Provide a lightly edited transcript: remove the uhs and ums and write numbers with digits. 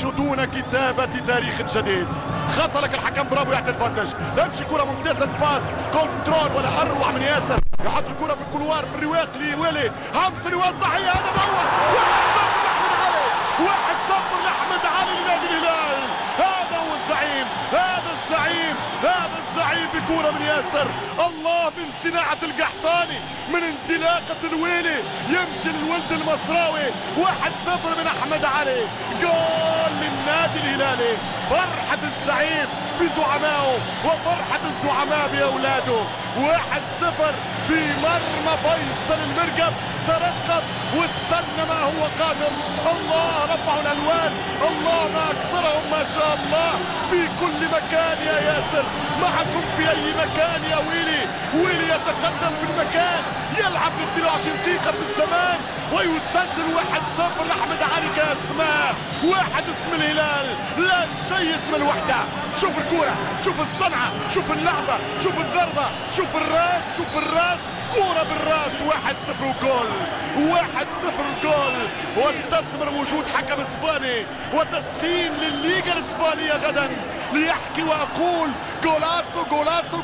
ينشدون كتابة تاريخ جديد. خطأ لك الحكم، برافو يعطي الفانتج. تمشي كرة ممتازة، الباس كنترول ولا أروع من ياسر، يحط الكرة في الكولوار في الرواق لويلي همس يوزع، هي هدف أول. 1-0 لأحمد علي لنادي الهلال. هذا هو الزعيم، هذا الزعيم، هذا الزعيم بكرة من ياسر. الله، من صناعة القحطاني، من انطلاقة الويلي، يمشي الولد المصراوي. 1-0 من أحمد علي، جول للنادي الهلالي. فرحة الزعيم بزعمائه وفرحة الزعماء بأولاده. 1-0 في مرمى فيصل المرقب، ترقب واستنى ما هو قادم. الله، رفعوا الألوان، الله ما أكثرهم ما شاء الله في كل مكان يا ياسر، معكم في أي مكان يا ويلي. ويلي يتقدم في المكان، يلعب ل 22 دقيقة في الزمان ويسجل 1-0 لأحمد علي كأسماء. واحد اسم الهلال، لا شيء اسم الوحدة. شوف الكرة، شوف الصنعة، شوف اللعبة، شوف الضربة، شوف الراس، شوف الراس، كرة بالراس. 1-0 وجول، 1-0 جول. واستثمر وجود حكم اسباني وتسخين للليغا الاسبانية غدا ليحكي وأقول جولاتو جولاتو